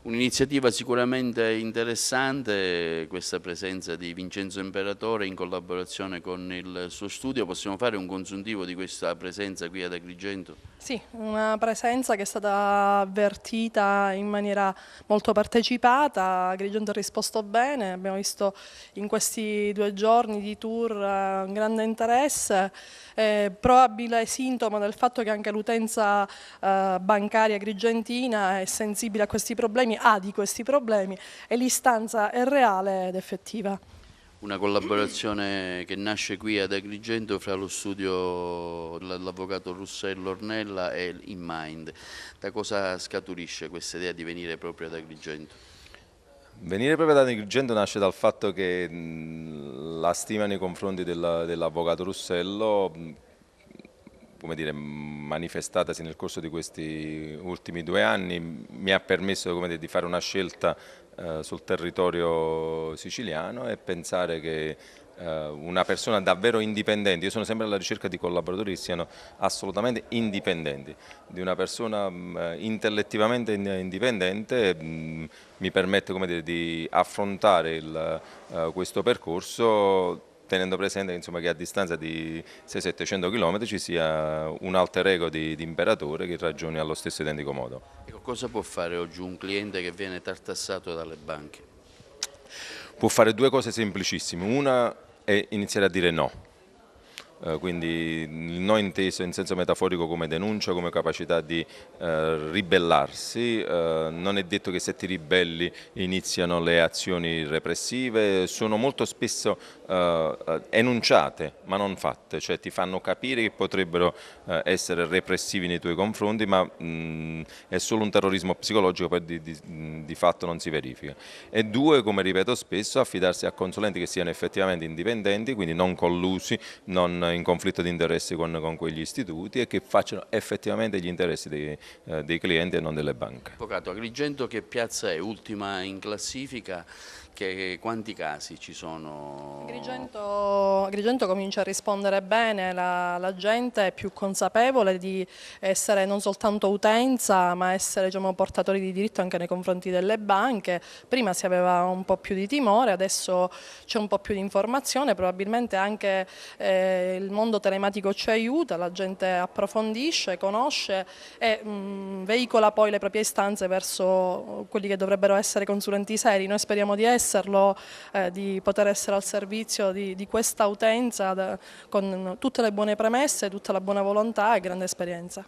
Un'iniziativa sicuramente interessante, questa presenza di Vincenzo Imperatore in collaborazione con il suo studio. Possiamo fare un consuntivo di questa presenza qui ad Agrigento? Sì, una presenza che è stata avvertita in maniera molto partecipata. Agrigento ha risposto bene, abbiamo visto in questi 2 giorni di tour un grande interesse, probabile sintomo del fatto che anche l'utenza bancaria agrigentina è sensibile a questi problemi, ha di questi problemi, e l'istanza è reale ed effettiva. Una collaborazione che nasce qui ad Agrigento fra lo studio dell'avvocato Russello Ornella e InMind. Da cosa scaturisce questa idea di venire proprio ad Agrigento? Venire proprio da Agrigento nasce dal fatto che la stima nei confronti dell'avvocato Russello, come dire, manifestatasi nel corso di questi ultimi 2 anni, mi ha permesso, come dire, di fare una scelta sul territorio siciliano e pensare che una persona davvero indipendente, io sono sempre alla ricerca di collaboratori che siano assolutamente indipendenti, di una persona intellettivamente indipendente mi permette, come dire, di affrontare questo percorso tenendo presente che, insomma, che a distanza di 600-700 km ci sia un alter ego di Imperatore che ragioni allo stesso identico modo. Ecco, cosa può fare oggi un cliente che viene tartassato dalle banche? Può fare due cose semplicissime, una è iniziare a dire no. Quindi il no inteso in senso metaforico come denuncia, come capacità di ribellarsi. Non è detto che se ti ribelli iniziano le azioni repressive, sono molto spesso enunciate ma non fatte, cioè ti fanno capire che potrebbero essere repressivi nei tuoi confronti, ma è solo un terrorismo psicologico, poi di fatto non si verifica. E due, come ripeto spesso, affidarsi a consulenti che siano effettivamente indipendenti, quindi non collusi, non in conflitto di interessi con quegli istituti e che facciano effettivamente gli interessi dei clienti e non delle banche. Avvocato, Agrigento che piazza è? Ultima in classifica, quanti casi ci sono? Agrigento comincia a rispondere bene, la gente è più consapevole di essere non soltanto utenza, ma essere, diciamo, portatori di diritto anche nei confronti delle banche. Prima si aveva un po' più di timore, adesso c'è un po' più di informazione, probabilmente anche il mondo telematico ci aiuta, la gente approfondisce, conosce e veicola poi le proprie istanze verso quelli che dovrebbero essere consulenti seri. Noi speriamo di esserlo, di poter essere al servizio di questa utenza con tutte le buone premesse, tutta la buona volontà e grande esperienza.